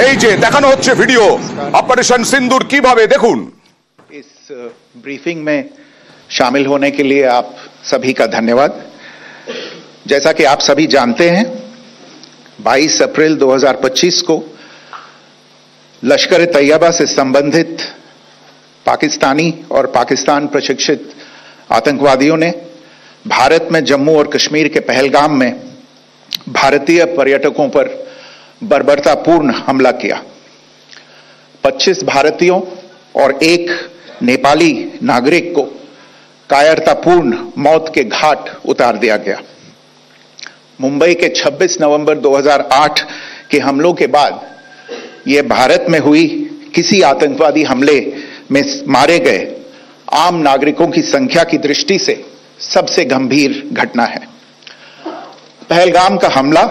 এই যে দেখানো হচ্ছে ভিডিও অপারেশন সিন্দুর কিভাবে দেখুন। इस ब्रीफिंग में शामिल होने के लिए आप सभी का धन्यवाद। जैसा कि आप सभी जानते हैं 22 अप्रैल 2025 को लश्कर तैयबा से संबंधित पाकिस्तानी और पाकिस्तान प्रशिक्षित आतंकवादियों ने भारत में जम्मू और कश्मीर के पहलगाम में भारतीय पर्यटकों पर बर्बरतापूर्ण हमला किया। 25 भारतीयों और एक नेपाली नागरिक को कायरतापूर्ण मौत के घाट उतार दिया गया। मुंबई के 26 नवंबर 2008 के हमलों के बाद यह भारत में हुई किसी आतंकवादी हमले में मारे गए आम नागरिकों की संख्या की दृष्टि से सबसे गंभीर घटना है। पहलगाम का हमला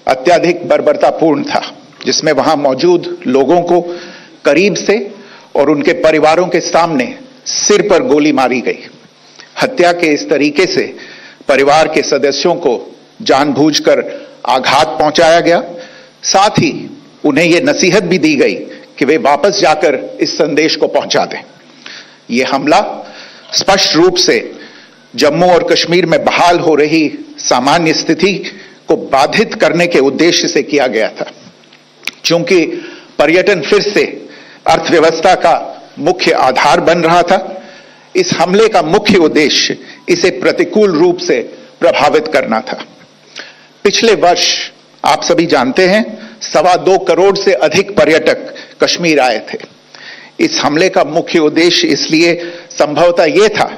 अत्यधिक बर्बरतापूर्ण था, जिसमें वहां मौजूद लोगों को करीब से और उनके परिवारों के सामने सिर पर गोली मारी गई। हत्या के इस तरीके से परिवार के सदस्यों को जानबूझकर आघात पहुंचाया गया। साथ ही उन्हें यह नसीहत भी दी गई कि वे वापस जाकर इस संदेश को पहुंचा दें। यह हमला स्पष्ट रूप से जम्मू और कश्मीर में बहाल हो रही सामान्य स्थिति को बाधित करने के उद्देश्य से किया गया था। चूंकि पर्यटन फिर से अर्थव्यवस्था का मुख्य आधार बन रहा था, इस हमले का मुख्य उद्देश्य इसे प्रतिकूल रूप से प्रभावित करना था। पिछले वर्ष आप सभी जानते हैं 2.25 करोड़ से अधिक पर्यटक कश्मीर आए थे। इस हमले का मुख्य उद्देश्य इसलिए संभवतः यह था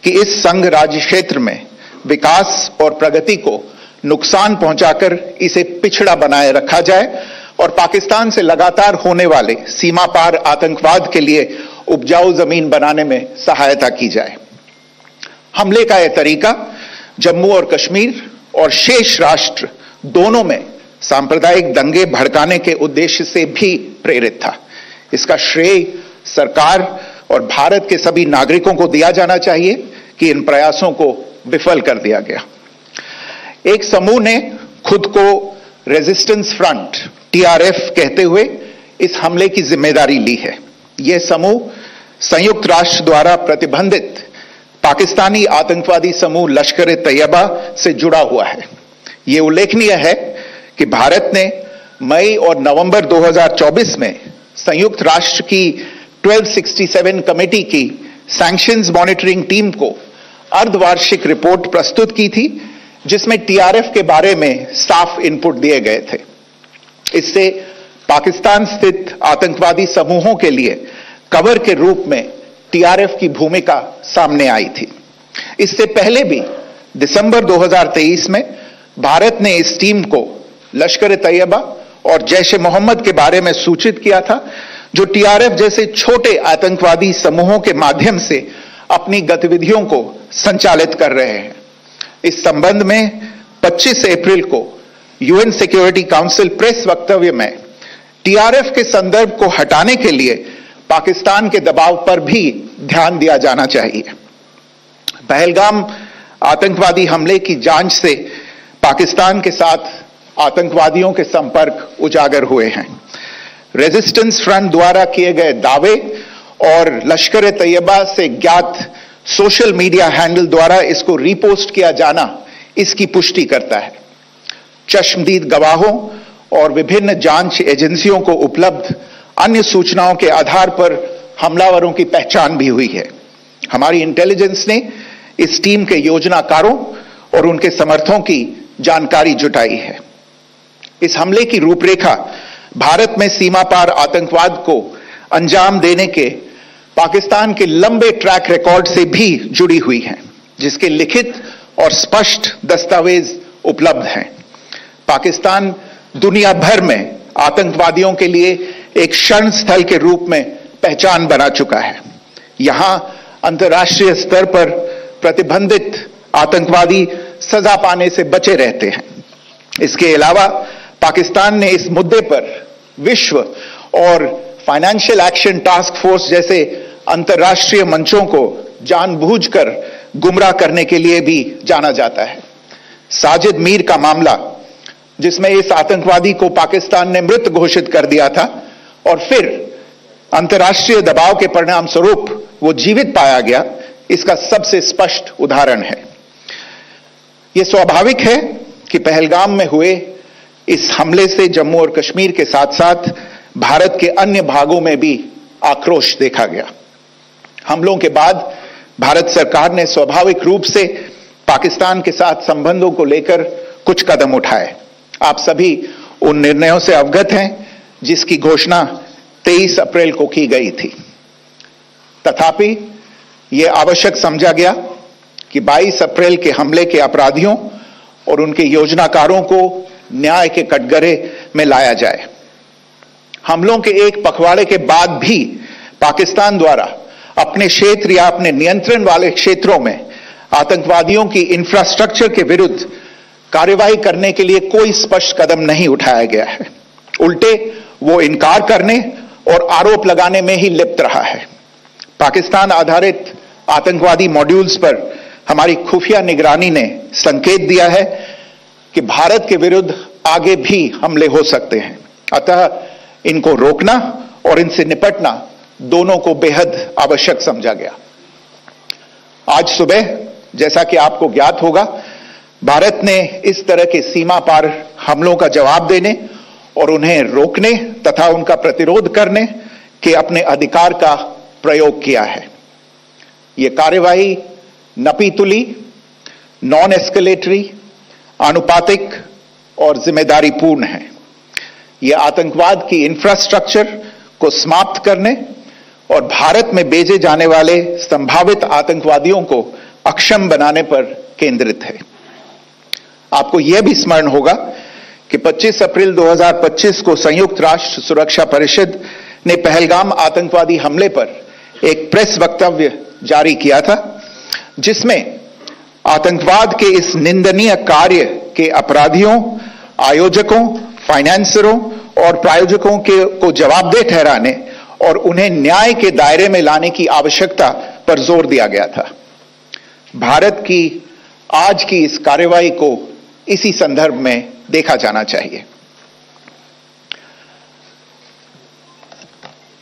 कि इस संघ राज्य क्षेत्र में विकास और प्रगति को नुकसान पहुंचाकर इसे पिछड़ा बनाए रखा जाए और पाकिस्तान से लगातार होने वाले सीमा पार आतंकवाद के लिए उपजाऊ जमीन बनाने में सहायता की जाए। हमले का यह तरीका जम्मू और कश्मीर और शेष राष्ट्र दोनों में सांप्रदायिक दंगे भड़काने के उद्देश्य से भी प्रेरित था। इसका श्रेय सरकार और भारत के सभी नागरिकों को दिया जाना चाहिए कि इन प्रयासों को विफल कर दिया गया। एक समूह ने खुद को रेजिस्टेंस फ्रंट TRF कहते हुए इस हमले की जिम्मेदारी ली है। यह समूह संयुक्त राष्ट्र द्वारा प्रतिबंधित पाकिस्तानी आतंकवादी समूह लश्कर तैयबा से जुड़ा हुआ है। यह उल्लेखनीय है कि भारत ने मई और नवंबर 2024 में संयुक्त राष्ट्र की 1267 कमेटी की सैंक्शंस मॉनिटरिंग टीम को अर्धवार्षिक रिपोर्ट प्रस्तुत की थी, जिसमें TRF के बारे में साफ इनपुट दिए गए थे। इससे पाकिस्तान स्थित आतंकवादी समूहों के लिए कवर के रूप में TRF की भूमिका सामने आई थी। इससे पहले भी दिसंबर 2023 में भारत ने इस टीम को लश्कर तैयबा और जैश ए मोहम्मद के बारे में सूचित किया था, जो TRF जैसे छोटे आतंकवादी समूहों के माध्यम से अपनी गतिविधियों को संचालित कर रहे हैं। इस संबंध में 25 अप्रैल को UN सिक्योरिटी काउंसिल प्रेस वक्तव्य में TRF के संदर्भ को हटाने के लिए पाकिस्तान के दबाव पर भी ध्यान दिया जाना चाहिए। पहलगाम आतंकवादी हमले की जांच से पाकिस्तान के साथ आतंकवादियों के संपर्क उजागर हुए हैं। रेजिस्टेंस फ्रंट द्वारा किए गए दावे और लश्कर तैयबा से ज्ञात सोशल मीडिया हैंडल द्वारा इसको रीपोस्ट किया जाना इसकी पुष्टि करता है। चश्मदीद गवाहों और विभिन्न जांच एजेंसियों को उपलब्ध अन्य सूचनाओं के आधार पर हमलावरों की पहचान भी हुई है। हमारी इंटेलिजेंस ने इस टीम के योजनाकारों और उनके समर्थकों की जानकारी जुटाई है। इस हमले की रूपरेखा भारत में सीमा पार आतंकवाद को अंजाम देने के पाकिस्तान के लंबे ट्रैक रिकॉर्ड से भी जुड़ी हुई है, जिसके लिखित और स्पष्ट दस्तावेज उपलब्ध हैं। पाकिस्तान दुनिया भर में आतंकवादियों के लिए एक शरण स्थल के रूप में पहचान बना चुका है। यहां अंतर्राष्ट्रीय स्तर पर प्रतिबंधित आतंकवादी सजा पाने से बचे रहते हैं। इसके अलावा पाकिस्तान ने इस मुद्दे पर विश्व और फाइनेंशियल एक्शन टास्क फोर्स जैसे अंतर्राष्ट्रीय मंचों को जानबूझकर गुमराह करने के लिए भी जाना जाता है। साजिद मीर का मामला जिसमें इस आतंकवादी को पाकिस्तान ने मृत घोषित कर दिया था और फिर अंतर्राष्ट्रीय दबाव के परिणाम स्वरूप वो जीवित पाया गया, इसका सबसे स्पष्ट उदाहरण है। यह स्वाभाविक है कि पहलगाम में हुए इस हमले से जम्मू और कश्मीर के साथ साथ भारत के अन्य भागों में भी आक्रोश देखा गया। हमलों के बाद भारत सरकार ने स्वाभाविक रूप से पाकिस्तान के साथ संबंधों को लेकर कुछ कदम उठाए। आप सभी उन निर्णयों से अवगत हैं जिसकी घोषणा 23 अप्रैल को की गई थी। तथापि यह आवश्यक समझा गया कि 22 अप्रैल के हमले के अपराधियों और उनके योजनाकारों को न्याय के कटघरे में लाया जाए। हमलों के एक पखवाड़े के बाद भी पाकिस्तान द्वारा अपने क्षेत्र या अपने नियंत्रण वाले क्षेत्रों में आतंकवादियों की इंफ्रास्ट्रक्चर के विरुद्ध कार्रवाई करने के लिए कोई स्पष्ट कदम नहीं उठाया गया है। उल्टे वो इनकार करने और आरोप लगाने में ही लिप्त रहा है। पाकिस्तान आधारित आतंकवादी मॉड्यूल्स पर हमारी खुफिया निगरानी ने संकेत दिया है कि भारत के विरुद्ध आगे भी हमले हो सकते हैं। अतः इनको रोकना और इनसे निपटना दोनों को बेहद आवश्यक समझा गया। आज सुबह, जैसा कि आपको ज्ञात होगा, भारत ने इस तरह के सीमा पार हमलों का जवाब देने और उन्हें रोकने तथा उनका प्रतिरोध करने के अपने अधिकार का प्रयोग किया है। यह कार्यवाही नपीतुली, नॉन एस्केलेटरी, आनुपातिक और जिम्मेदारीपूर्ण है। यह आतंकवाद की इंफ्रास्ट्रक्चर को समाप्त करने और भारत में भेजे जाने वाले संभावित आतंकवादियों को अक्षम बनाने पर केंद्रित है। आपको यह भी स्मरण होगा कि 25 अप्रैल 2025 को संयुक्त राष्ट्र सुरक्षा परिषद ने पहलगाम आतंकवादी हमले पर एक प्रेस वक्तव्य जारी किया था, जिसमें आतंकवाद के इस निंदनीय कार्य के अपराधियों, आयोजकों, फाइनेंसरों और प्रायोजकों को जवाबदेह ठहराने और उन्हें न्याय के दायरे में लाने की आवश्यकता पर जोर दिया गया था। भारत की आज की इस कार्रवाई को इसी संदर्भ में देखा जाना चाहिए।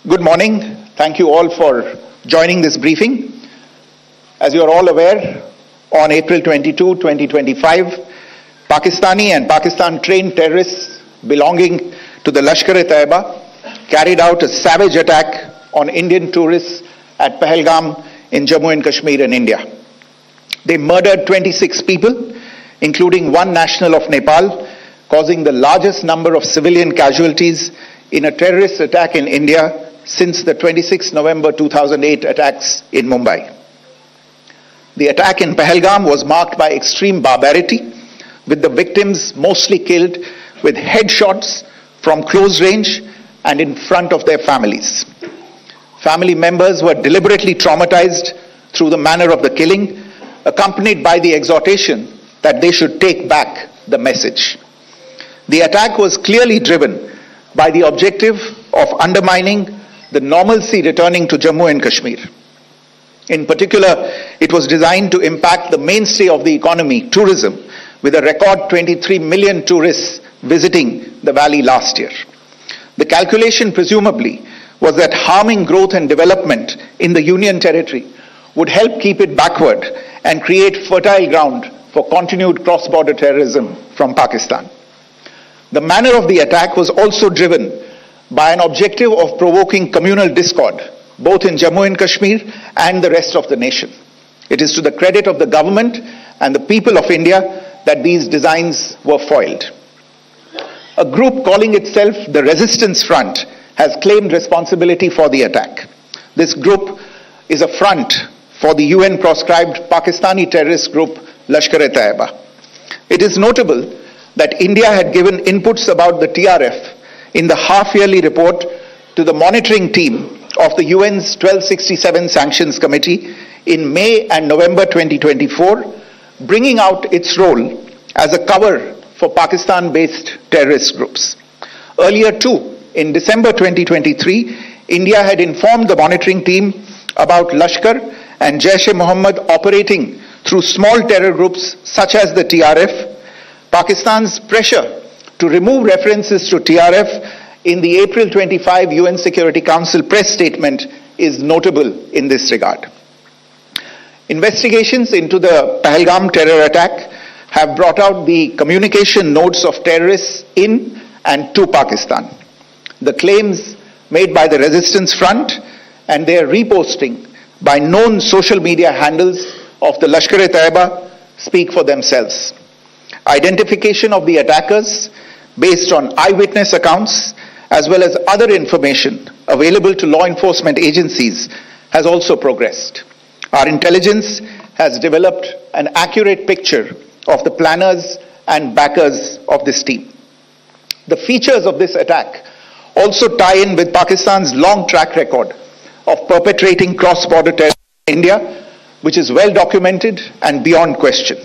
Good morning. Thank you all for joining this briefing. As you are all aware, on April 22, 2025, Pakistani and Pakistan-trained terrorists belonging to the Lashkar-e-Taiba carried out a savage attack on Indian tourists at Pahalgam in Jammu and Kashmir in India. They murdered 26 people, including one national of Nepal, causing the largest number of civilian casualties in a terrorist attack in India since the 26 November 2008 attacks in Mumbai. The attack in Pahalgam was marked by extreme barbarity, with the victims mostly killed with headshots from close range and in front of their families. Family members were deliberately traumatized through the manner of the killing, accompanied by the exhortation that they should take back the message. The attack was clearly driven by the objective of undermining the normalcy returning to Jammu and Kashmir. In particular, it was designed to impact the mainstay of the economy, tourism, with a record 23 million tourists visiting the valley last year. The calculation presumably was that harming growth and development in the Union Territory would help keep it backward and create fertile ground for continued cross-border terrorism from Pakistan. The manner of the attack was also driven by an objective of provoking communal discord, both in Jammu and Kashmir and the rest of the nation. It is to the credit of the government and the people of India that these designs were foiled. A group calling itself the Resistance Front has claimed responsibility for the attack. This group is a front for the UN-proscribed Pakistani terrorist group Lashkar-e-Taiba. It is notable that India had given inputs about the TRF in the half-yearly report to the monitoring team of the UN's 1267 Sanctions Committee in May and November 2024, bringing out its role as a cover for Pakistan-based terrorist groups. Earlier too, in December 2023, India had informed the monitoring team about Lashkar and Jaish-e-Mohammed operating through small terror groups such as the TRF. Pakistan's pressure to remove references to TRF in the April 25 UN Security Council press statement is notable in this regard. Investigations into the Pahalgam terror attack have brought out the communication notes of terrorists in and to Pakistan. The claims made by the Resistance Front and their reposting by known social media handles of the Lashkar-e-Taiba speak for themselves. Identification of the attackers based on eyewitness accounts as well as other information available to law enforcement agencies has also progressed. Our intelligence has developed an accurate picture of the planners and backers of this team. The features of this attack also tie in with Pakistan's long track record of perpetrating cross-border terror in India, which is well documented and beyond question.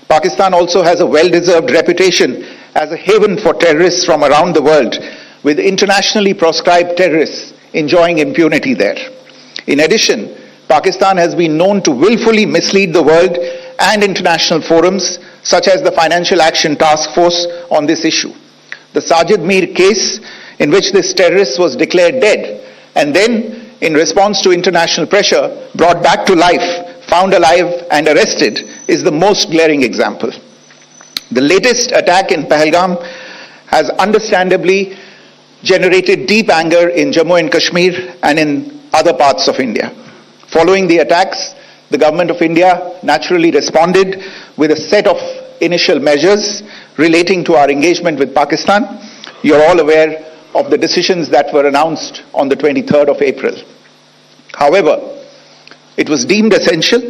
Pakistan also has a well-deserved reputation as a haven for terrorists from around the world, with internationally proscribed terrorists enjoying impunity there. In addition, Pakistan has been known to willfully mislead the world and international forums, such as the Financial Action Task Force, on this issue. The Sajid Mir case, in which this terrorist was declared dead and then, in response to international pressure, brought back to life, found alive and arrested, is the most glaring example. The latest attack in Pahalgam has understandably generated deep anger in Jammu and Kashmir and in other parts of India. Following the attacks, the government of India naturally responded with a set of initial measures relating to our engagement with Pakistan. You're all aware of the decisions that were announced on the 23rd of April. However, it was deemed essential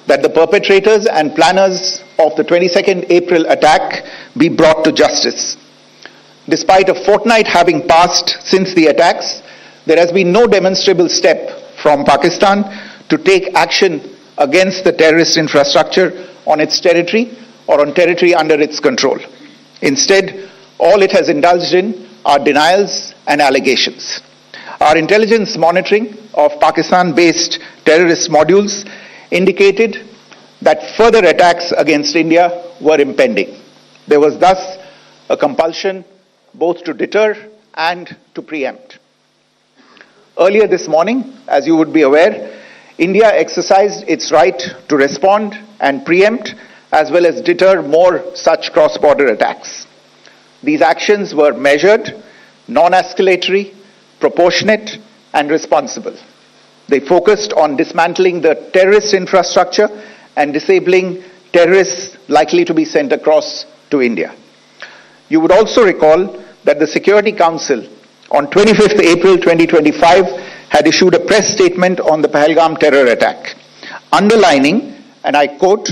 that the perpetrators and planners of the 22nd April attack be brought to justice. Despite a fortnight having passed since the attacks, there has been no demonstrable step from Pakistan to take action against the terrorist infrastructure on its territory or on territory under its control. Instead, all it has indulged in are denials and allegations. Our intelligence monitoring of Pakistan-based terrorist modules indicated that further attacks against India were impending. There was thus a compulsion both to deter and to preempt. Earlier this morning, as you would be aware, India exercised its right to respond and preempt as well as deter more such cross-border attacks. These actions were measured, non-escalatory, proportionate, and responsible. They focused on dismantling the terrorist infrastructure and disabling terrorists likely to be sent across to India. You would also recall that the Security Council on 25th April 2025 had issued a press statement on the Pahalgam terror attack, underlining, and I quote,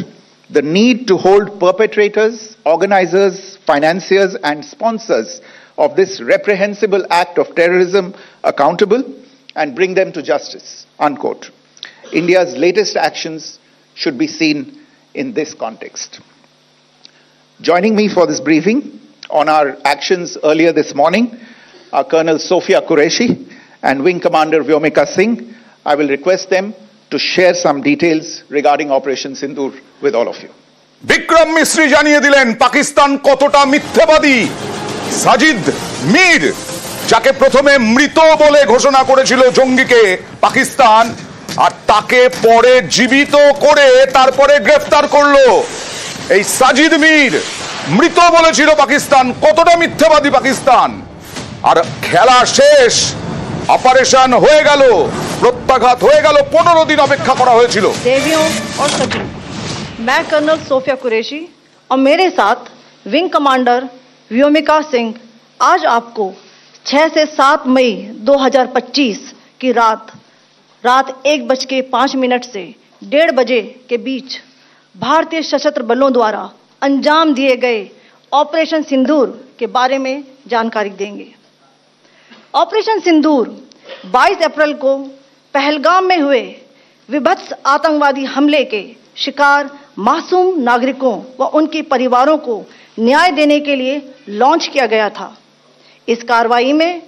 the need to hold perpetrators, organizers, financiers, and sponsors of this reprehensible act of terrorism accountable and bring them to justice, unquote. India's latest actions should be seen in this context. Joining me for this briefing on our actions earlier this morning are Colonel Sophia Qureshi and Wing Commander Vyomika Singh. I will request them to share some details regarding Operation Sindoor with all of you. Vikram Misri জানিয়ে দিলেন পাকিস্তান কতটা মিথ্যাবাদী। সাজিদ মির, যাকে প্রথমে মৃত বলে ঘোষণা করেছিল জঙ্গিকে পাকিস্তান, আর তাকে পরে জীবিত করে তারপরে গ্রেফতার করলো। এই সাজিদ মির মৃত বলেছিল পাকিস্তান, কতটা মিথ্যাবাদী পাকিস্তান। আর খেলা শেষ, অপারেশন হয়ে গেল, প্রত্যাঘাত হয়ে গেল, 15 দিন অপেক্ষা করা হয়েছিল। देवियों और सचिव, मैं कर्नल सोफिया कुरैशी और मेरे साथ विंग कमांडर व्योमिका सिंह आज आपको 6 से 7 मई 2025 की रात 1:05 से 1:30 बजे के बीच भारतीय सशस्त्र बलों द्वारा अंजाम दिए गए ऑपरेशन सिंदूर के बारे में जानकारी देंगे। ऑपरेशन सिंदूर 22 अप्रैल को पहलगाम में हुए विभत्स आतंकवादी हमले के शिकार मासूम नागरिकों व उनके परिवारों को न्याय देने के लिए लॉन्च किया गया था। इस कार्रवाई में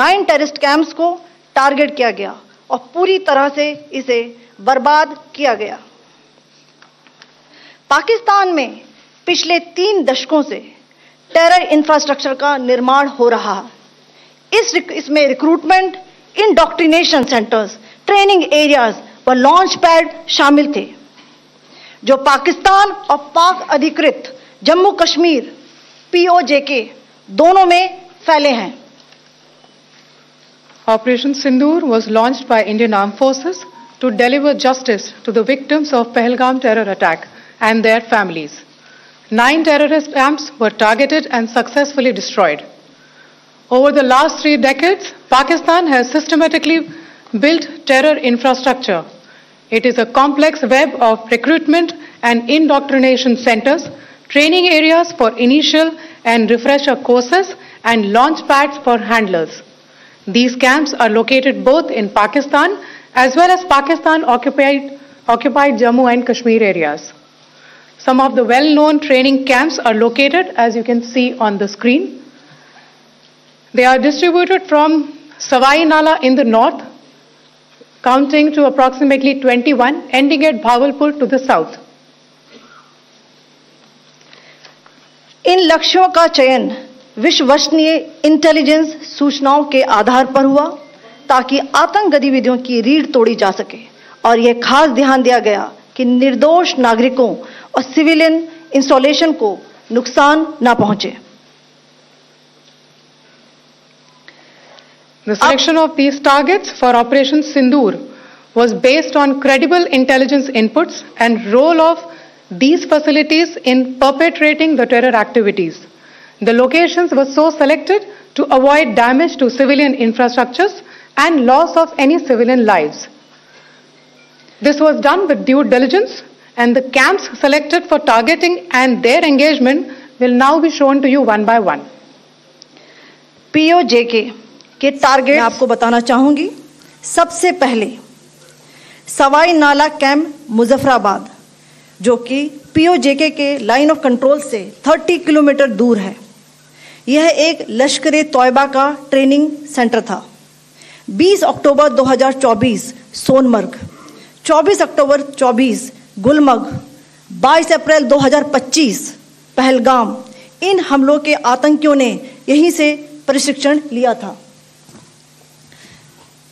9 टेररिस्ट कैंप्स को टारगेट किया गया और पूरी तरह से इसे बर्बाद किया गया। पाकिस्तान में पिछले 3 दशकों से टेरर इंफ्रास्ट्रक्चर का निर्माण हो रहा है। इसमें recruitment, indoctrination centres, training areas व लॉन्च पैड शामिल थे, जो पाकिस्तान और पाक अधिकृत जम्मू कश्मीर POJK दोनों में फैले हैं। Operation Sindoor was launched by Indian Armed Forces to deliver justice to the victims of Pahalgam terror attack and their families. 9 terrorist camps were targeted and successfully destroyed. Over the last 3 decades, Pakistan has systematically built terror infrastructure. It is a complex web of recruitment and indoctrination centers, training areas for initial and refresher courses, and launch pads for handlers. These camps are located both in Pakistan as well as Pakistan-occupied Jammu and Kashmir areas. Some of the well-known training camps are located, as you can see on the screen. They are distributed from Savai Nala in the north, counting to approximately 21, ending at Bhagalpur to the south. इन लक्ष्यों का चयन विश्वसनीय intelligence सूचनाओं के आधार पर हुआ, ताकि आतंक गतिविधियों की रीढ़ तोड़ी जा सके, और यह खास ध्यान दिया गया कि निर्दोष नागरिकों और सिविलियन इंस्टॉलेशन को नुकसान न पहुंचे। The selection of these targets for Operation Sindoor was based on credible intelligence inputs and role of these facilities in perpetrating the terror activities. The locations were so selected to avoid damage to civilian infrastructures and loss of any civilian lives. This was done with due diligence, and the camps selected for targeting and their engagement will now be shown to you one by one. POJK के target आपको बताना चाहूंगी। सबसे पहले सवाई नाला camp Muzaffarabad, जो कि POJK के लाइन ऑफ कंट्रोल से 30 किलोमीटर दूर है। यह एक लश्कर तौयबा का ट्रेनिंग सेंटर था। 20 अक्टूबर 2024 सोनमर्ग, 24 अक्टूबर 24 गुलमर्ग, 22 अप्रैल 2025 पहलगाम, इन हमलों के आतंकियों ने यहीं से प्रशिक्षण लिया था।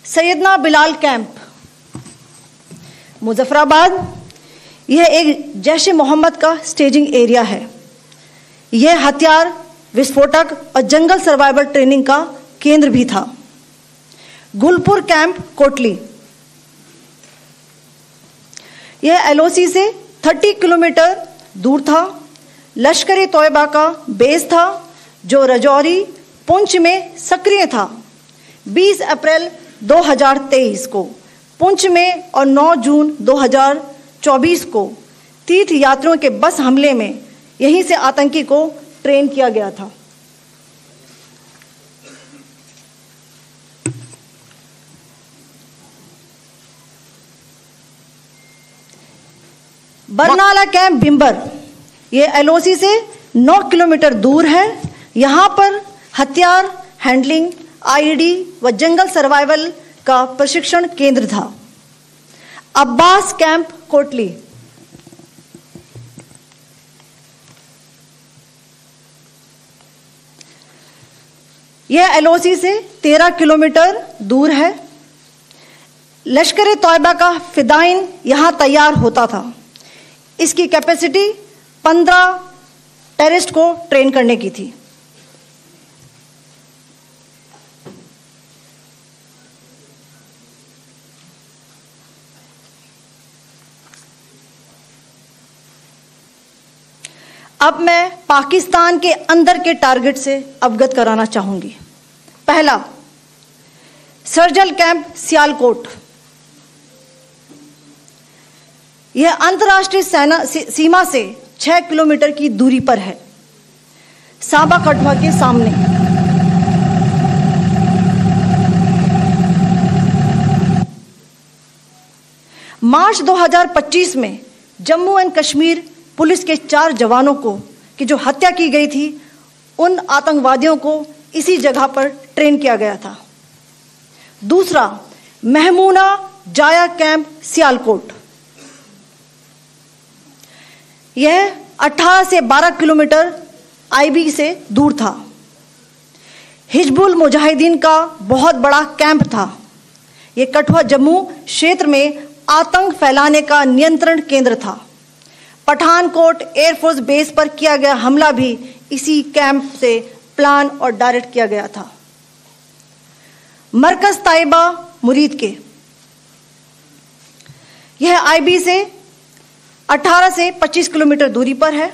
सैयदना बिलाल कैंप मुजफ्फराबाद, यह एक जैश ए मोहम्मद का स्टेजिंग एरिया है। यह हथियार, विस्फोटक और जंगल सर्वाइवल ट्रेनिंग का केंद्र भी था। गुलपुर कैंप कोटली, यह LOC से 30 किलोमीटर दूर था। लश्कर तौयबा का बेस था, जो रजौरी, पुंछ में सक्रिय था। 20 अप्रैल 2023 को पुंछ में और 9 जून 2024 को तीर्थ यात्रियों के बस हमले में यहीं से आतंकी को ट्रेन किया गया था। बरनाला कैंप बिंबर, यह LOC से 9 किलोमीटर दूर है। यहां पर हथियार, हैंडलिंग, IED व जंगल सर्वाइवल का प्रशिक्षण केंद्र था। अब्बास कैंप कोटली, यह LOC से 13 किलोमीटर दूर है। लश्कर तौयबा का फिदाइन यहां तैयार होता था। इसकी कैपेसिटी 15 टेररिस्ट को ट्रेन करने की थी। अब मैं पाकिस्तान के अंदर के टारगेट से अवगत कराना चाहूंगी। पहला, सर्जल कैंप सियालकोट, यह अंतर्राष्ट्रीय सीमा से 6 किलोमीटर की दूरी पर है, सांबा कठुआ के सामने। मार्च 2025 में जम्मू एंड कश्मीर पुलिस के 4 जवानों को की जो हत्या की गई थी, उन आतंकवादियों को इसी जगह पर ट्रेन किया गया था। दूसरा, महमूना जाया कैंप सियालकोट, यह 18 से 12 किलोमीटर आईबी से दूर था। हिजबुल मुजाहिदीन का बहुत बड़ा कैंप था। ये कठुआ जम्मू क्षेत्र में आतंक फैलाने का नियंत्रण केंद्र था। पठानकोट एयरफोर्स बेस पर किया गया हमला भी इसी कैंप से प्लान और डायरेक्ट किया गया था। मरकज ताइबा मुरीद के, यह आईबी से 18 से 25 किलोमीटर दूरी पर है।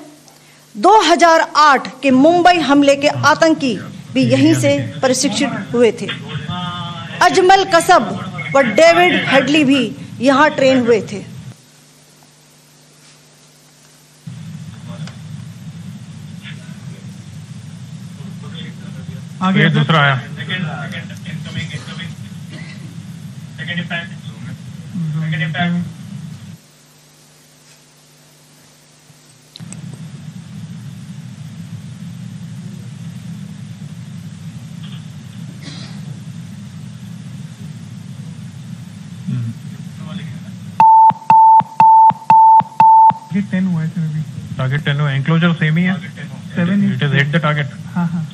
2008 के मुंबई हमले के आतंकी भी यहीं से प्रशिक्षित हुए थे। अजमल कसब व डेविड हेडली भी यहां ट्रेन हुए थे। आगे दूसरा आया। टारगेट 10 हुआ है सर अभी। टारगेट 10 हुआ, एंक्लोजर सेम ही है। 7 it is hit the target. हाँ हाँ।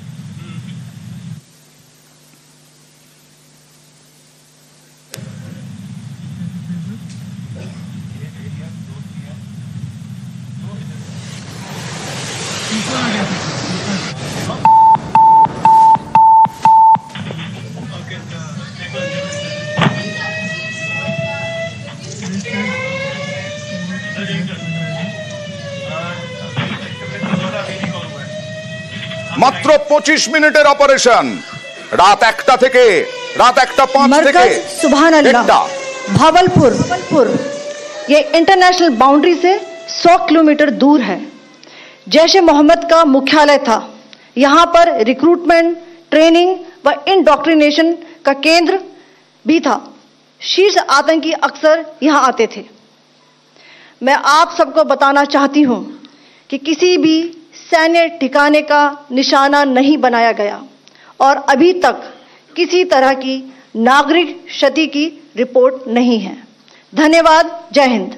মাত্র 25 মিনিটের অপারেশন। রাত 1টা থেকে রাত 1:05 থেকে मरकज सुभान अल्लाह भावलपुर ये इंटरनेशनल बाउंड्री से 100 किलोमीटर दूर है। जैश ए मोहम्मद का मुख्यालय था। यहाँ पर रिक्रूटमेंट, ट्रेनिंग व इंडॉक्ट्रिनेशन का केंद्र भी था। शीर्ष आतंकी अक्सर यहाँ आते थे। मैं आप सबको बताना चाहती हूँ कि किसी भी सैन्य ठिकाने का निशाना नहीं बनाया गया और अभी तक किसी तरह की नागरिक क्षति की रिपोर्ट नहीं है। धन्यवाद। जय हिंद।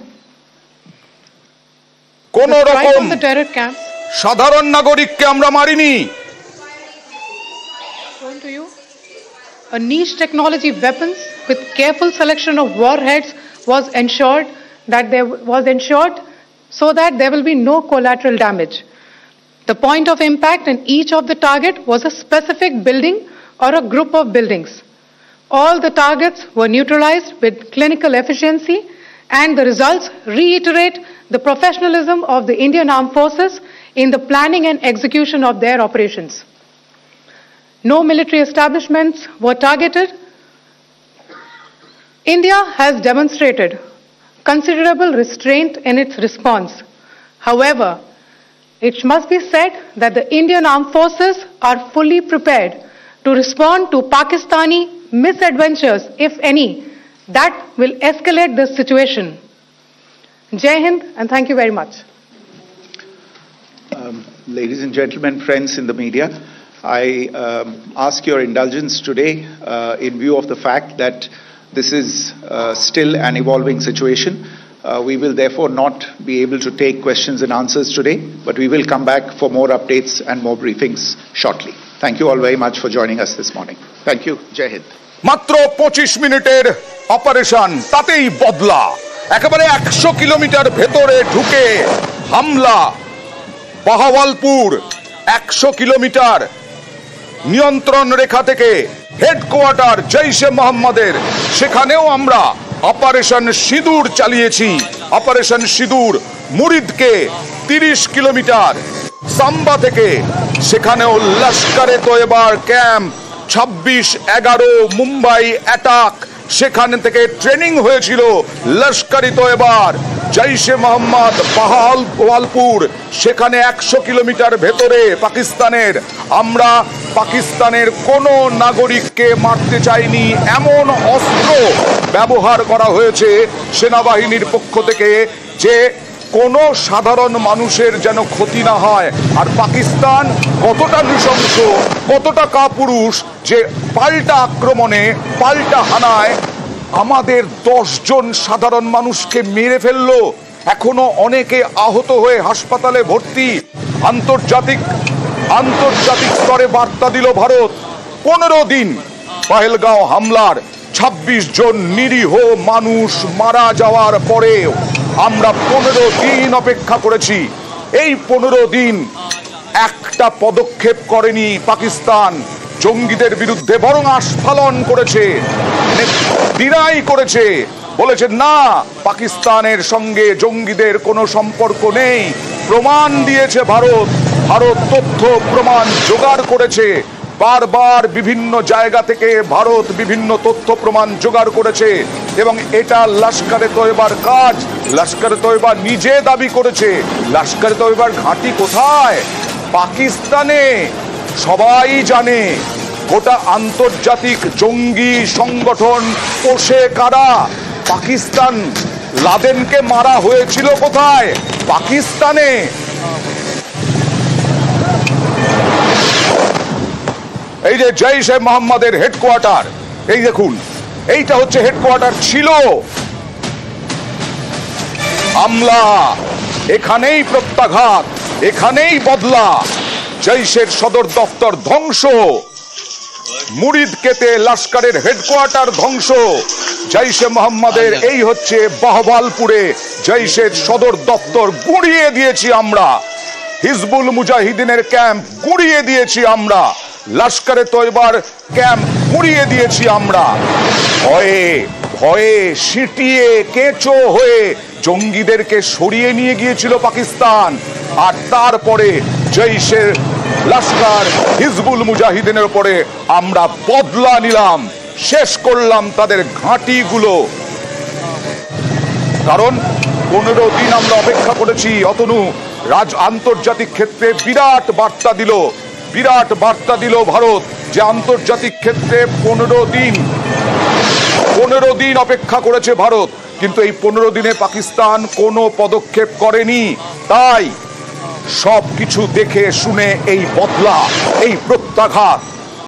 কোন Right রকম from the terror camps, সাধারণ নাগরিককে আমরা মারিনি। shown to you, a niche technology weapons with careful selection of warheads was ensured so that there will be no collateral damage. The point of impact in each of the target was a specific building or a group of buildings. All the targets were neutralized with clinical efficiency, and the results reiterate the professionalism of the Indian Armed Forces in the planning and execution of their operations. No military establishments were targeted. India has demonstrated considerable restraint in its response. However, it must be said that the Indian Armed Forces are fully prepared to respond to Pakistani misadventures, if any, that will escalate the situation. Jai Hind, and thank you very much. Ladies and gentlemen, friends in the media, I ask your indulgence today in view of the fact that this is still an evolving situation. We will therefore not be able to take questions and answers today, but we will come back for more updates and more briefings shortly. Thank you all very much for joining us this morning. Thank you. Jai Hind. মাত্র 25 মিনিটের operation, তাতেই বদলা। একেবারে 100 kilometre ভেতরে ঢুকে হামলা। Bahawalpur 100 kilometre নিয়ন্ত্রণ রেখা থেকে হেডকোয়ার্টার জৈশে মোহাম্মদের, সেখানেও আমরা অপারেশন সিঁদুর চালিয়েছি। অপারেশন সিঁদুর মুরিদকে 30 কিলোমিটার সাম্বা থেকে, সেখানেও লস্করে তৈয়বার ক্যাম্প 26-11 মুম্বাই অ্যাটাক, সেখান থেকে ট্রেনিং হয়েছিল লস্করি তৈয়বার। জৈশে মোহাম্মদ বাহাওয়ালপুর, সেখানে 100 কিলোমিটার ভেতরে পাকিস্তানের। আমরা পাকিস্তানের কোনো নাগরিককে মারতে চাইনি, এমন অস্ত্র ব্যবহার করা হয়েছে সেনাবাহিনীর পক্ষ থেকে যে কোনো সাধারণ মানুষের যেন ক্ষতি না হয়। আর পাকিস্তান কতটা নৃশংস, কতটা কাপুরুষ যে পাল্টা আক্রমণে, পাল্টা হানায় আমাদের 10 জন সাধারণ মানুষকে মেরে ফেললো। এখনো অনেকে আহত হয়ে হাসপাতালে ভর্তি। আন্তর্জাতিক আন্তর্জাতিক স্তরে বার্তা দিল ভারত। 15 দিন পহেলগাঁও হামলার 26 জন নিরীহ মানুষ মারা যাওয়ার পরেও আমরা 15 দিন অপেক্ষা করেছি। এই 15 দিন একটা পদক্ষেপ করেনি পাকিস্তান জঙ্গিদের বিরুদ্ধে, বরং আস্ফালন করেছে, ডিনাই করেছে, বলেছে না পাকিস্তানের সঙ্গে জঙ্গিদের কোনো সম্পর্ক নেই। প্রমাণ দিয়েছে ভারত, ভারত তথ্য প্রমাণ জোগাড় করেছে, বারবার বিভিন্ন জায়গা থেকে ভারত বিভিন্ন তথ্য প্রমাণ জোগাড় করেছে এবং এটা লস্করে তৈবার কাজ। লস্করে তৈবা নিজে দাবি করেছে লস্করে তৈবার ঘাঁটি কোথায়? পাকিস্তানে। সবাই জানে গোটা আন্তর্জাতিক জঙ্গি সংগঠন পোষে কারা? পাকিস্তান। লাদেনকে মারা হয়েছিল কোথায়? পাকিস্তানে। এই যে জৈশ-এ মোহাম্মদের হেডকোয়ার্টার, এই দেখুন, এইটা হচ্ছে হেডকোয়ার্টার ছিল। হামলা, এখানেই প্রত্যাঘাত, এখানেই বদলা। জৈশের সদর দপ্তর ধ্বংস, মুরিদকেতে লস্করের হেডকোয়ার্টার ধ্বংস। জৈশ-এ মোহাম্মদের এই হচ্ছে বাহবালপুরে জৈশের সদর দপ্তর গুঁড়িয়ে দিয়েছি আমরা। হিজবুল মুজাহিদিনের ক্যাম্প গুঁড়িয়ে দিয়েছি আমরা। লস্করে তৈবার ক্যাম্প গুঁড়িয়ে দিয়েছি আমরা। ভয়ে ভয়ে সিটিয়ে কেঁচো হয়ে জঙ্গিদেরকে সরিয়ে নিয়ে গিয়েছিল পাকিস্তান। আর তারপরে জৈশের লস্কর হিজবুল মুজাহিদিনের উপরে আমরা বদলা নিলাম, শেষ করলাম তাদের ঘাঁটিগুলো। কারণ 15 দিন আমরা অপেক্ষা করেছি। অতনু আন্তর্জাতিক ক্ষেত্রে বিরাট বার্তা দিল, বিরাট বার্তা দিল ভারত যে আন্তর্জাতিক ক্ষেত্রে 15 দিন অপেক্ষা করেছে ভারত, কিন্তু এই 15 দিনে পাকিস্তান কোনো পদক্ষেপ করেনি। তাই সবকিছু দেখে শুনে এই বদলা, এই প্রত্যাঘাত